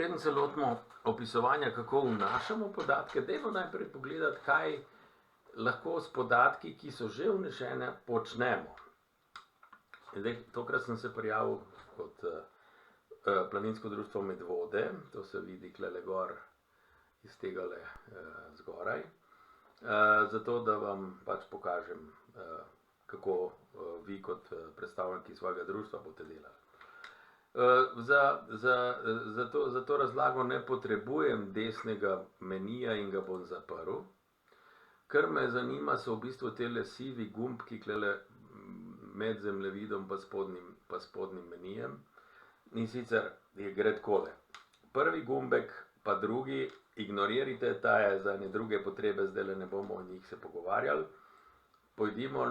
preden se lotimo opisovanja, kako vnašamo podatke, dajmo najprej pogledati, kaj lahko s podatki, ki so že vnešene, počnemo. Zdaj, tokrat sem se prijavil kot Planinsko društvo Medvode, to se vidi tlele gor iz tegale zgoraj, zato da vam pač pokažem, kako vi kot predstavniki svojega društva boste delali. Za to razlago ne potrebujem desnega menija in ga bom zaprl. Kar me zanima, so v bistvu tele sivi gumbki tlele med zemljevidom pa spodnjim menijem. In sicer gre takole. Prvi gumbek pa drugi, ignorirajte, ta je za ene druge potrebe, zdaj ne bomo o njih se pogovarjali. Pojdimo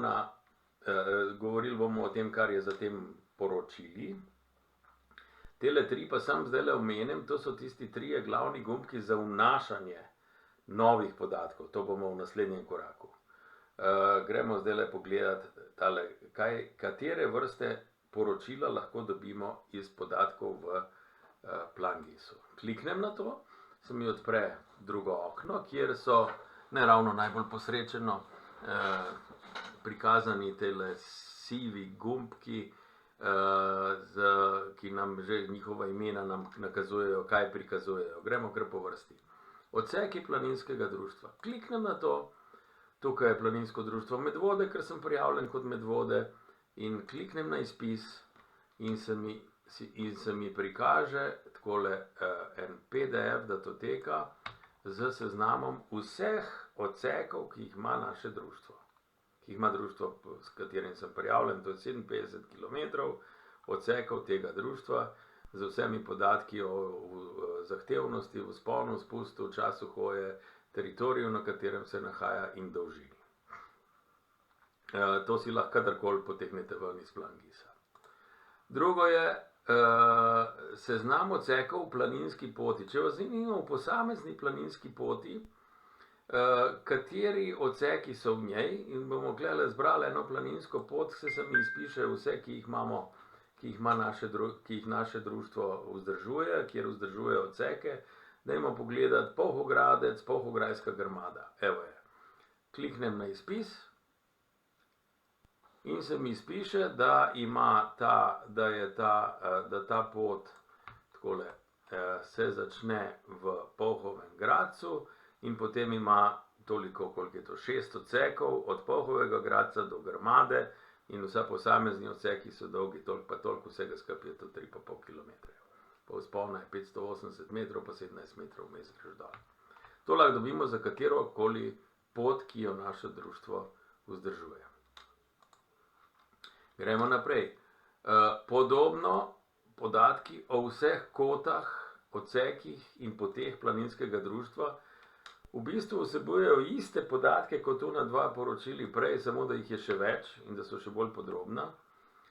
govorili bomo o tem, kar je za tem poročili. Tele tri pa sam zdaj omenim, to so tisti trije glavni gumbki za vnašanje novih podatkov. To bomo v naslednjem koraku. Gremo zdaj pogledati tale, katere vrste poročila lahko dobimo iz podatkov v PlanGIS-u. Kliknem na to, se mi odpre drugo okno, kjer so ne ravno najbolj posrečeno prikazani tele sivi gumbki, ki nam že njihova imena nam nakazujejo, kaj prikazujejo. Gremo kar po vrsti. Odseki Planinskega društva. Kliknem na to, tukaj je Planinsko društvo Medvode, ker sem prijavljen kot Medvode, in kliknem na izpis in se mi prikaže takole en PDF datoteka z seznamom vseh odsekov, ki jih ima naše društvo. Ki jih ima društvo, s katerim sem prijavljen, to je 57 kilometrov odsekov tega društva, z vsemi podatki o zahtevnosti, vzponu, spustu, času hoje, teritoriju, na katerem se nahaja, in dolžini. To si lahko kadarkoli potegnete ven iz PlanGIS-a. Drugo je seznam odsekov v planinski poti. Če vas zanima v posamezni planinski poti, kateri odseki so v njej, in bomo gledali zbrali eno planinsko pot, se mi izpiše vse, ki jih naše društvo vzdržuje, kjer vzdržuje odseke. Dajmo pogledati Polhogradec, Polhograjska grmada. Evo je. Kliknem na izpis in se mi izpiše, da ta pot takole se začne v Polhovem gradcu in potem ima toliko, koliko je to, 6 odsekov od Polhovega gradca do grmade, in vsa posamezni odseki so dolgi toliko pa toliko, vsega skupaj je to 3,5 km. Pa vzpona je 580 metrov, pa 17 metrov vmes greš dol. To lahko dobimo za katerokoli pot, ki jo naše društvo vzdržuje. Gremo naprej. Podobno podatki o vseh kotah, odsekih in poteh planinskega društva v bistvu vsebujejo iste podatke kot ona dva poročili prej, samo da jih je še več in da so še bolj podrobna.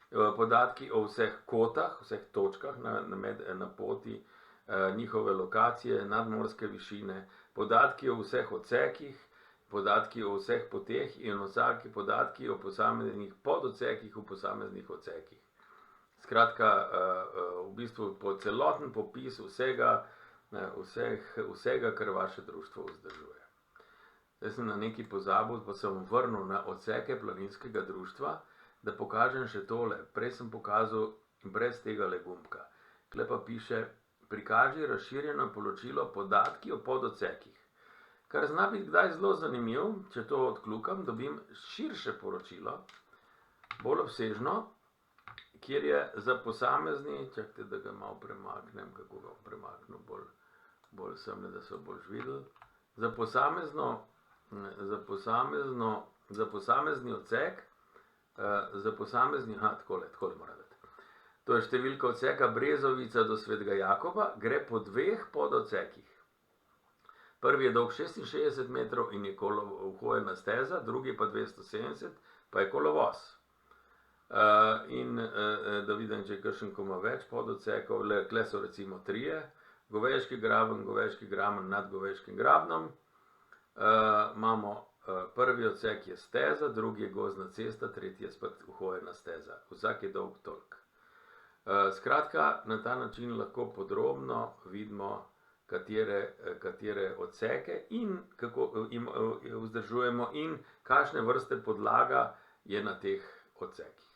Podatki o vseh kotah, vseh točkah na poti, njihove lokacije, nadmorske višine, podatki o vseh odsekih, podatki o vseh poteh in vsaki podatki o posameznih pododsekih v posameznih odsekih. Skratka, v bistvu celoten popis vsega, kar vaše društvo vzdržuje. Zdaj sem na nekaj pozabil, pa sem vrnil na odseke Planinskega društva, da pokažem še tole. Prej sem pokazal brez tega gumbka. Tle pa piše, prikaži razširjeno poročilo podatki o pododsekih. Kar zna biti kdaj zelo zanimiv, če to odkljukam, dobim širše poročilo, bolj obsežno, kjer je za posamezni, čakajte, da ga malo premaknem, kako ga premaknem bolj semle, da so bolj videli, za posamezni odsek, takole mora biti. To je številka odseka Brezovica do Svetega Jakoba, gre po dveh pododsekih. Prvi je dolg 66 metrov in je kohojena steza, drugi pa 270, pa je kolovoz. In da vidim, če je kakšen, ko ima več pododsekov, tle so recimo trije, Govejški graben nad Govejškim grabnom. Imamo prvi odsek je steza, drugi je gozdna cesta, tretji je spet kohojena steza. Vsak je dolg toliko. Skratka, na ta način lahko podrobno vidimo, katere odseke in kako jim vzdržujemo in kakšne vrste podlaga je na teh odsekih.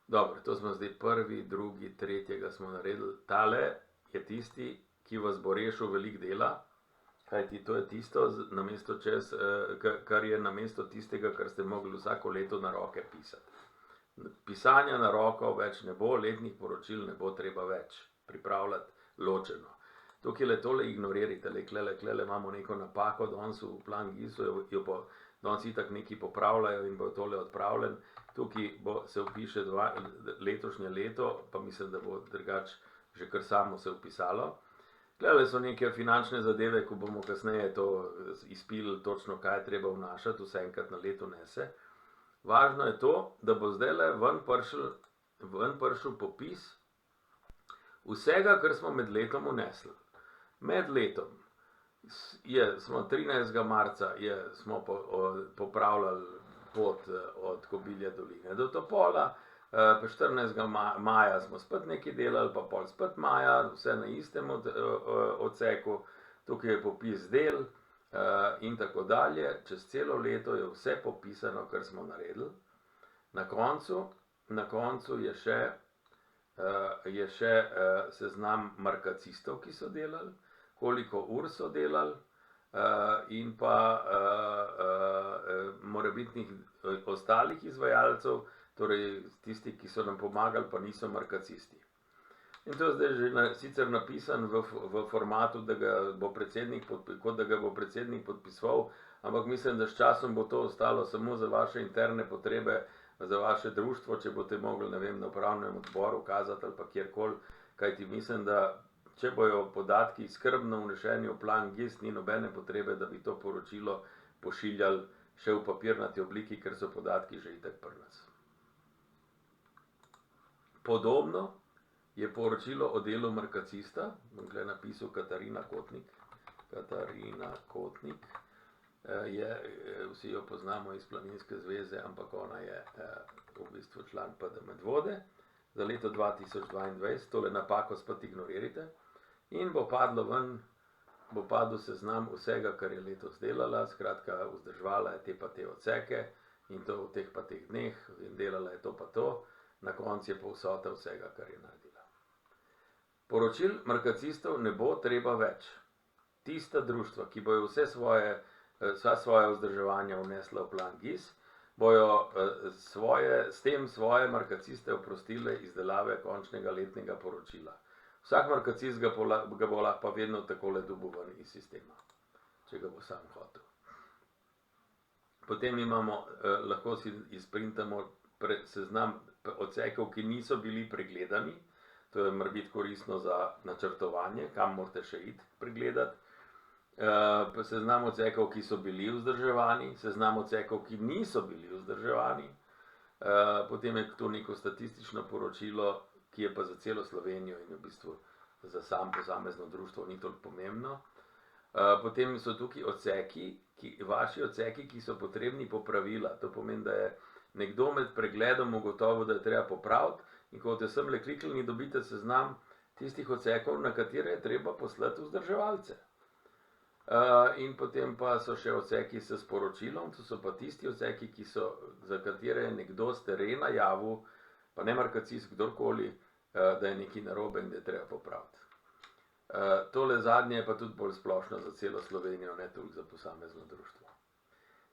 Dobro, to smo zdaj prvi, drugi, tretjega smo naredili. Tale je tisti, ki vas bo rešil veliko dela, kajti to je tisto, kar je namesto tistega, kar ste mogli vsako leto na roke pisati. Pisanja na roko več ne bo, letnih poročil ne bo treba več pripravljati ločeno. Tukaj le tole ignorirajte, klele imamo neko napako, danes v plan GIS-u jo bo danes itak neki popravljajo in bo tole odpravljen. Tukaj se vpiše letošnje leto, pa mislim, da bo drugače že kar samo se vpisalo. Klele so neke finančne zadeve, ko bomo kasneje to izpilili točno, kaj je treba vnašati, vse enkrat na leto nese. Važno je to, da bo zdajle ven prišel popis vsega, kar smo med letom vnesli. Med letom smo 13. marca smo popravljali pot od Kobilje doline do Topola, 14. maja smo spet nekaj delali, pa pol spet maja, vse na istem odseku, tukaj je popis del in tako dalje. Čez celo leto je vse popisano, kar smo naredili. Na koncu je še seznam markacistov, ki so delali, koliko ur so delali in pa morebitnih ostalih izvajalcev, torej tisti, ki so nam pomagali, pa niso markacisti. In to je zdaj že sicer napisan v formatu, da ga bo predsednik podpisoval, ampak mislim, da s časom bo to ostalo samo za vaše interne potrebe, za vaše društvo, če boste mogli, ne vem, na upravnem odboru kazati ali pa kjerkoli, kajti mislim, da če bojo podatki skrbno vnešeni v plan GIS, ni nobene potrebe, da bi to poročilo pošiljali še v papirnati obliki, ker so podatki že itak pri nas. Podobno je poročilo o delu markacista, bom tukaj napisal Katarina Kotnik. Katarina Kotnik, vsi jo poznamo iz Planinske zveze, ampak ona je v bistvu član PD Medvode za leto 2022, tole napako spet ignorirajte in bo padel seznam vsega, kar je letos delala, skratka vzdrževala je te pa te odseke in to v teh pa teh dneh in delala je to pa to, na koncu je pa vsota vsega, kar je naredila. Poročil markacistov ne bo treba več. Tista društva, ki bojo vsa svoja vzdrževanja vnesla v plan GIS, bojo s tem svoje markaciste oprostile izdelave končnega letnega poročila. Vsak markacist ga bo lahko pa vedno takole dobil ven iz sistema, če ga bo sam hotel. Potem lahko si izprintamo seznam odsekov, ki niso bili pregledani. To je morebiti koristno za načrtovanje, kam morate še iti pregledati. Seznam odsekov, ki so bili vzdrževani, seznam odsekov, ki niso bili vzdrževani. Potem je to neko statistično poročilo, ki je pa za celo Slovenijo in v bistvu za posamezno društvo ni toliko pomembno. Potem so tukaj vaši odseki, ki so potrebni popravila. To pomeni, da je nekdo med pregledom ugotovil, da je treba popraviti in ko boste semle kliknili, dobite seznam tistih odsekov, na katere je treba poslati vzdrževalce. In potem pa so še odseki s sporočilom, to so pa tisti odseki, za katere je nekdo s terena javil, pa ne markacist, kdorkoli, da je nekaj narobe in da je treba popraviti. Tole zadnje je pa tudi bolj splošno za celo Slovenijo, ne toliko za posamezno društvo.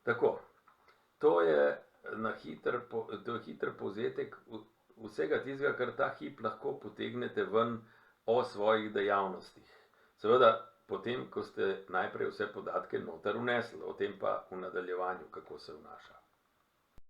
Tako, to je hiter povzetek vsega tistega, kar ta hip lahko potegnete ven o svojih dejavnostih. Seveda, potem, ko ste najprej vse podatke noter vnesli, o tem pa v nadaljevanju, kako se vnaša.